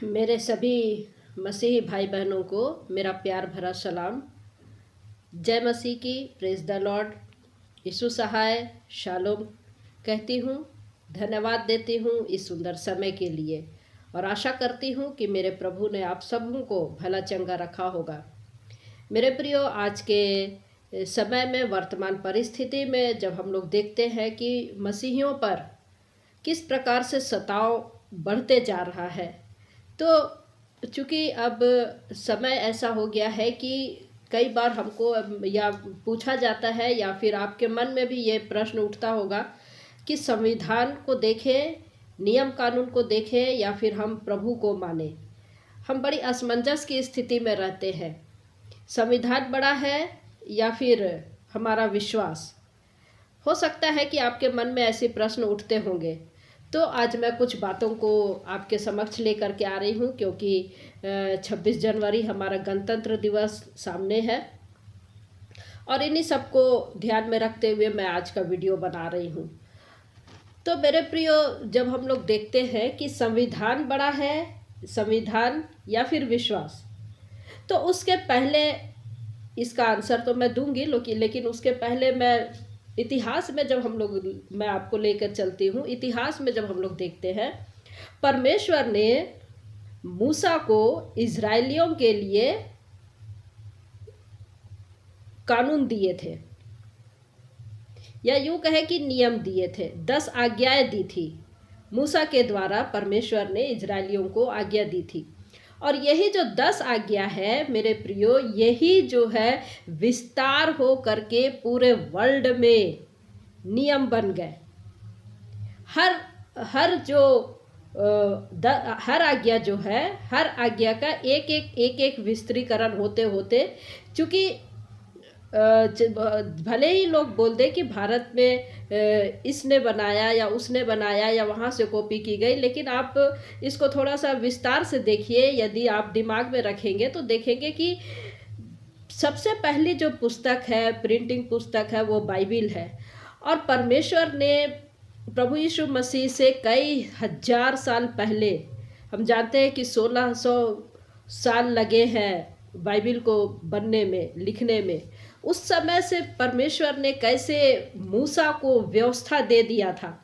मेरे सभी मसीही भाई बहनों को मेरा प्यार भरा सलाम। जय मसीह की, प्रेज द लॉर्ड। यीशु सहाय, शालोम कहती हूँ। धन्यवाद देती हूँ इस सुंदर समय के लिए और आशा करती हूँ कि मेरे प्रभु ने आप सबों को भला चंगा रखा होगा। मेरे प्रियो, आज के समय में, वर्तमान परिस्थिति में जब हम लोग देखते हैं कि मसीहियों पर किस प्रकार से सताव बढ़ते जा रहा है, तो चूँकि अब समय ऐसा हो गया है कि कई बार हमको या पूछा जाता है या फिर आपके मन में भी ये प्रश्न उठता होगा कि संविधान को देखें, नियम कानून को देखें या फिर हम प्रभु को माने। हम बड़ी असमंजस की स्थिति में रहते हैं। संविधान बड़ा है या फिर हमारा विश्वास? हो सकता है कि आपके मन में ऐसे प्रश्न उठते होंगे। तो आज मैं कुछ बातों को आपके समक्ष लेकर के आ रही हूँ, क्योंकि 26 जनवरी हमारा गणतंत्र दिवस सामने है और इन्हीं सबको ध्यान में रखते हुए मैं आज का वीडियो बना रही हूँ। तो मेरे प्रियो, जब हम लोग देखते हैं कि संविधान बड़ा है, संविधान या फिर विश्वास, तो उसके पहले इसका आंसर तो मैं दूंगी, लेकिन उसके पहले इतिहास में मैं आपको लेकर चलती हूँ। इतिहास में जब हम लोग देखते हैं, परमेश्वर ने मूसा को इज़राइलियों के लिए कानून दिए थे, या यूँ कहे कि नियम दिए थे। 10 आज्ञाएं दी थी मूसा के द्वारा। परमेश्वर ने इज़राइलियों को आज्ञा दी थी और यही जो 10 आज्ञा है मेरे प्रियो, यही जो है विस्तार हो करके पूरे वर्ल्ड में नियम बन गए। हर आज्ञा जो है, हर आज्ञा का एक विस्तारीकरण होते होते, चूँकि भले ही लोग बोल दे कि भारत में इसने बनाया या उसने बनाया या वहाँ से कॉपी की गई, लेकिन आप इसको थोड़ा सा विस्तार से देखिए। यदि आप दिमाग में रखेंगे तो देखेंगे कि सबसे पहली जो पुस्तक है, प्रिंटिंग पुस्तक है, वो बाइबिल है। और परमेश्वर ने प्रभु यीशु मसीह से कई हजार साल पहले, हम जानते हैं कि 1600 साल लगे हैं बाइबिल को बनने में, लिखने में। उस समय से परमेश्वर ने कैसे मूसा को व्यवस्था दे दिया था,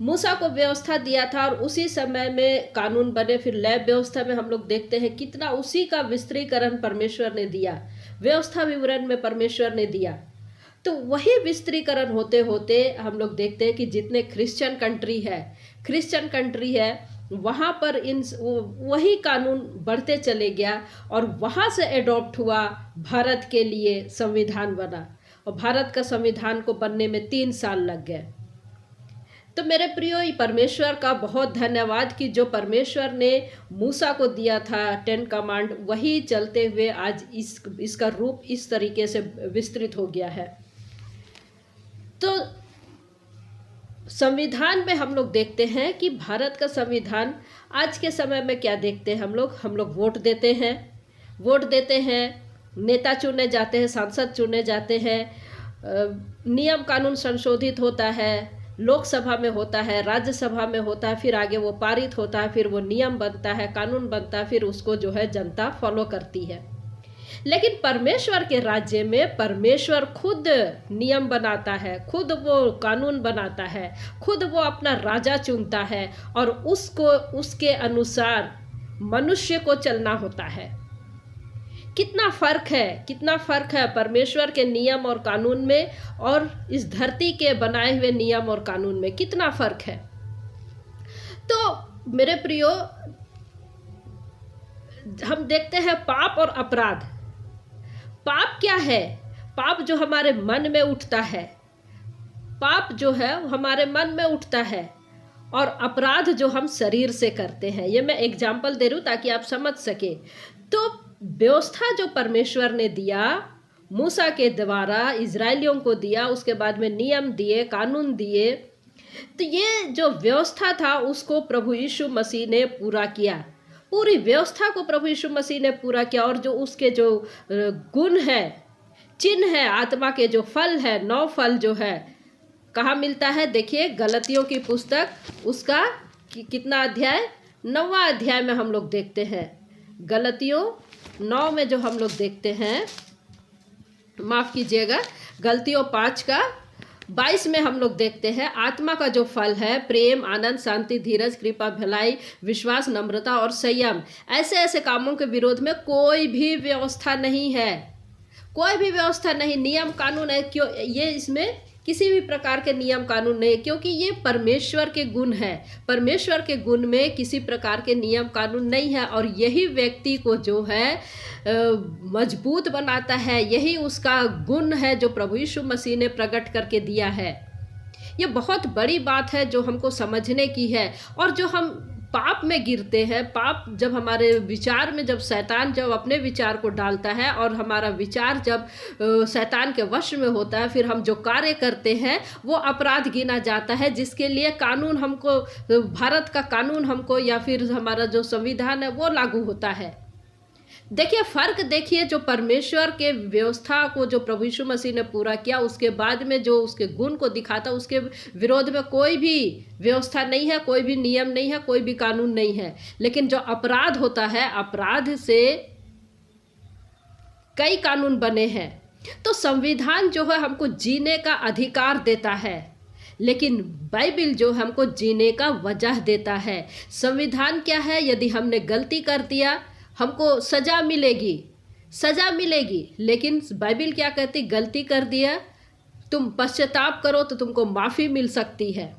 मूसा को व्यवस्था दिया था और उसी समय में कानून बने। फिर लैब व्यवस्था में हम लोग देखते हैं कितना उसी का विस्तारीकरण परमेश्वर ने दिया, व्यवस्था विवरण में परमेश्वर ने दिया। तो वही विस्तारीकरण होते होते हम लोग देखते हैं कि जितने क्रिश्चियन कंट्री है वहाँ पर वही कानून बढ़ते चले गया और वहाँ से एडॉप्ट हुआ, भारत के लिए संविधान बना और भारत का संविधान को बनने में 3 साल लग गए। तो मेरे प्रियो, परमेश्वर का बहुत धन्यवाद कि जो परमेश्वर ने मूसा को दिया था 10 कमांड, वही चलते हुए आज इसका रूप इस तरीके से विस्तृत हो गया है। तो संविधान में हम लोग देखते हैं कि भारत का संविधान आज के समय में क्या देखते हैं हम लोग वोट देते हैं, नेता चुने जाते हैं, सांसद चुने जाते हैं, नियम कानून संशोधित होता है, लोकसभा में होता है, राज्यसभा में होता है, फिर आगे वो पारित होता है, फिर वो नियम बनता है, कानून बनता है, फिर उसको जो है जनता फॉलो करती है। लेकिन परमेश्वर के राज्य में परमेश्वर खुद नियम बनाता है, खुद वो कानून बनाता है, खुद वो अपना राजा चुनता है और उसके अनुसार मनुष्य को चलना होता है। कितना फर्क है परमेश्वर के नियम और कानून में और इस धरती के बनाए हुए नियम और कानून में, कितना फर्क है। तो मेरे प्रियो, हम देखते हैं पाप और अपराध। पाप क्या है? पाप जो हमारे मन में उठता है, पाप जो है हमारे मन में उठता है, और अपराध जो हम शरीर से करते हैं। ये मैं एग्जाम्पल दे रही हूँ ताकि आप समझ सके। तो व्यवस्था जो परमेश्वर ने दिया, मूसा के द्वारा इज़राइलियों को दिया, उसके बाद में नियम दिए, कानून दिए, तो ये जो व्यवस्था था उसको प्रभु यीशु मसीह ने पूरा किया। पूरी व्यवस्था को प्रभु यीशु मसीह ने पूरा किया और जो उसके जो गुण है, चिन्ह है, आत्मा के जो फल है, 9 फल जो है, कहाँ मिलता है? देखिए, गलतियों की पुस्तक उसका कितना अध्याय 9वां अध्याय में हम लोग देखते हैं, गलतियों 9 में जो हम लोग देखते हैं, माफ़ कीजिएगा, गलतियों 5 का 22 में हम लोग देखते हैं, आत्मा का जो फल है प्रेम, आनंद, शांति, धीरज, कृपा, भलाई, विश्वास, नम्रता और संयम, ऐसे ऐसे कामों के विरोध में कोई भी व्यवस्था नहीं है, कोई भी व्यवस्था नहीं, नियम कानून है। क्यों? ये इसमें किसी भी प्रकार के नियम कानून नहीं, क्योंकि ये परमेश्वर के गुण है। परमेश्वर के गुण में किसी प्रकार के नियम कानून नहीं है, और यही व्यक्ति को जो है मजबूत बनाता है, यही उसका गुण है जो प्रभु यीशु मसीह ने प्रकट करके दिया है। ये बहुत बड़ी बात है जो हमको समझने की है। और जो हम पाप में गिरते हैं, पाप जब हमारे विचार में, जब शैतान जब अपने विचार को डालता है और हमारा विचार जब शैतान के वश में होता है, फिर हम जो कार्य करते हैं वो अपराध गिना जाता है, जिसके लिए कानून हमको, भारत का कानून हमको या फिर हमारा जो संविधान है वो लागू होता है। देखिए फ़र्क, देखिए जो परमेश्वर के व्यवस्था को जो प्रभु यीशु मसीह ने पूरा किया, उसके बाद में जो उसके गुण को दिखाता, उसके विरोध में कोई भी व्यवस्था नहीं है, कोई भी नियम नहीं है, कोई भी कानून नहीं है। लेकिन जो अपराध होता है, अपराध से कई कानून बने हैं। तो संविधान जो है हमको जीने का अधिकार देता है, लेकिन बाइबिल जो हमको जीने का वजह देता है। संविधान क्या है? यदि हमने गलती कर दिया हमको सज़ा मिलेगी, सज़ा मिलेगी। लेकिन बाइबिल क्या कहती? गलती कर दिया, तुम पश्चाताप करो तो तुमको माफ़ी मिल सकती है,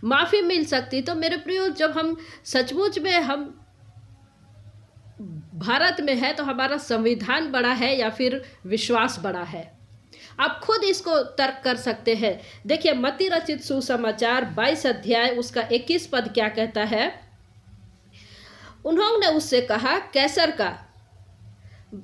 माफ़ी मिल सकती। तो मेरे प्रियो, जब हम सचमुच में हम भारत में है तो हमारा संविधान बड़ा है या फिर विश्वास बड़ा है? आप खुद इसको तर्क कर सकते हैं। देखिए मत्ती रचित सुसमाचार 22 अध्याय उसका 21 पद क्या कहता है? उन्होंने उससे कहा, कैसर का।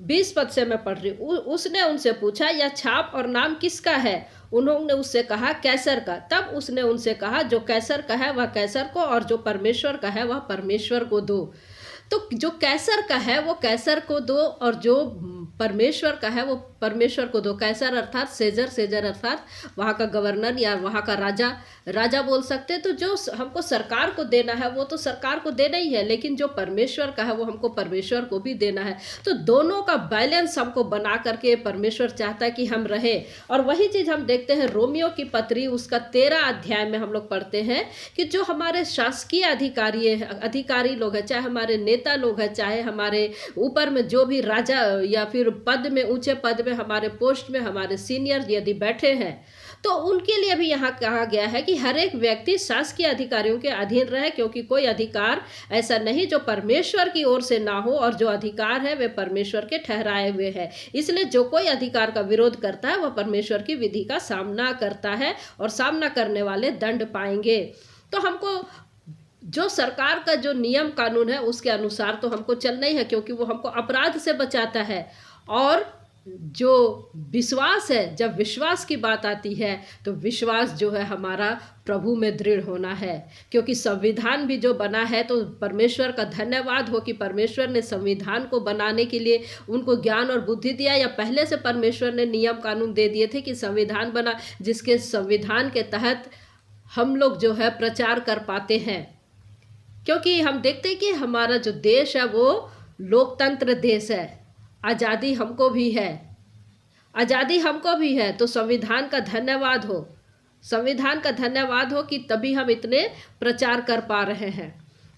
20 पद से मैं पढ़ रही हूँ। उसने उनसे पूछा, यह छाप और नाम किसका है? उन्होंने उससे कहा, कैसर का। तब उसने उनसे कहा, जो कैसर का है वह कैसर को, और जो परमेश्वर का है वह परमेश्वर को दो। तो जो कैसर का है वो कैसर को दो, और जो परमेश्वर का है वो परमेश्वर को दो। कैसर अर्थात सेजर, सेजर अर्थात वहाँ का गवर्नर या वहाँ का राजा, राजा बोल सकते। तो जो हमको सरकार को देना है वो तो सरकार को देना ही है, लेकिन जो परमेश्वर का है वो हमको परमेश्वर को भी देना है। तो दोनों का बैलेंस हमको बना करके परमेश्वर चाहता है कि हम रहे। और वही चीज़ हम देखते हैं रोमियो की पत्री उसका 13 अध्याय में हम लोग पढ़ते हैं कि जो हमारे शासकीय अधिकारी लोग हैं, चाहे हमारे नेता लोग हैं, चाहे हमारे ऊपर में जो भी राजा या फिर पद में, ऊंचे पद में, हमारे पोस्ट में हमारे सीनियर यदि बैठे हैं, तो उनके लिए भी यहाँ कहा गया है कि हर एक व्यक्ति शासकीय अधिकारियों के अधीन रहे, क्योंकि कोई अधिकार ऐसा नहीं जो परमेश्वर की ओर से ना हो, और जो अधिकार है वे परमेश्वर के ठहराए हुए हैं। इसलिए जो कोई अधिकार का विरोध करता है वह परमेश्वर की विधि का सामना करता है, और सामना करने वाले दंड पाएंगे। तो हमको जो सरकार का जो नियम कानून है उसके अनुसार तो हमको चलना ही है, क्योंकि वो हमको अपराध से बचाता है। और जो विश्वास है, जब विश्वास की बात आती है तो विश्वास जो है हमारा प्रभु में दृढ़ होना है, क्योंकि संविधान भी जो बना है, तो परमेश्वर का धन्यवाद हो कि परमेश्वर ने संविधान को बनाने के लिए उनको ज्ञान और बुद्धि दिया, या पहले से परमेश्वर ने नियम कानून दे दिए थे कि संविधान बना, जिसके संविधान के तहत हम लोग जो है प्रचार कर पाते हैं। क्योंकि हम देखते हैं कि हमारा जो देश है वो लोकतंत्र देश है, आज़ादी हमको भी है, आज़ादी हमको भी है। तो संविधान का धन्यवाद हो, संविधान का धन्यवाद हो कि तभी हम इतने प्रचार कर पा रहे हैं,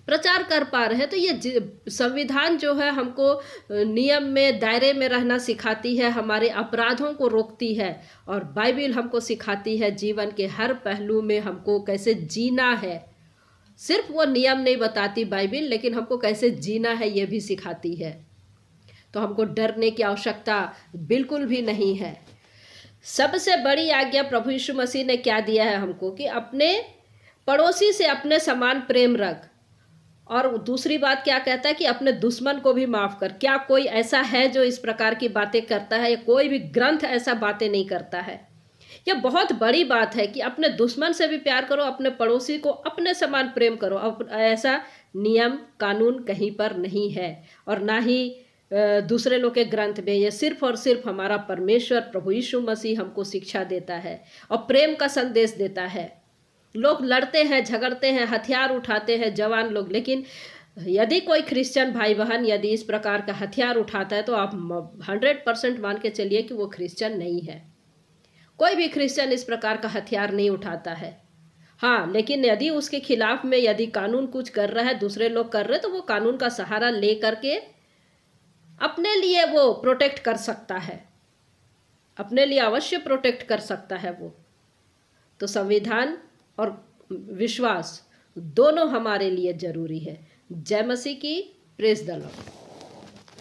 प्रचार कर पा रहे हैं। तो ये संविधान जो है हमको नियम में, दायरे में रहना सिखाती है, हमारे अपराधों को रोकती है, और बाइबिल हमको सिखाती है जीवन के हर पहलू में हमको कैसे जीना है। सिर्फ वो नियम नहीं बताती बाइबिल, लेकिन हमको कैसे जीना है ये भी सिखाती है। तो हमको डरने की आवश्यकता बिल्कुल भी नहीं है। सबसे बड़ी आज्ञा प्रभु यीशु मसीह ने क्या दिया है हमको कि अपने पड़ोसी से अपने समान प्रेम रख। और दूसरी बात क्या कहता है कि अपने दुश्मन को भी माफ़ कर। क्या कोई ऐसा है जो इस प्रकार की बातें करता है? या कोई भी ग्रंथ ऐसा बातें नहीं करता है। यह बहुत बड़ी बात है कि अपने दुश्मन से भी प्यार करो, अपने पड़ोसी को अपने समान प्रेम करो। अब ऐसा नियम कानून कहीं पर नहीं है, और ना ही दूसरे लोग के ग्रंथ में। ये सिर्फ और सिर्फ हमारा परमेश्वर प्रभु यीशु मसीह हमको शिक्षा देता है और प्रेम का संदेश देता है। लोग लड़ते हैं, झगड़ते हैं, हथियार उठाते हैं जवान लोग, लेकिन यदि कोई क्रिश्चियन भाई बहन यदि इस प्रकार का हथियार उठाता है तो आप 100% मान के चलिए कि वो क्रिश्चियन नहीं है। कोई भी क्रिश्चियन इस प्रकार का हथियार नहीं उठाता है। हाँ, लेकिन यदि उसके खिलाफ में यदि कानून कुछ कर रहा है, दूसरे लोग कर रहे हैं, तो वो कानून का सहारा ले करके अपने लिए वो प्रोटेक्ट कर सकता है, अपने लिए अवश्य प्रोटेक्ट कर सकता है वो। तो संविधान और विश्वास दोनों हमारे लिए जरूरी है। जय मसीह की, प्रेज द लॉर्ड।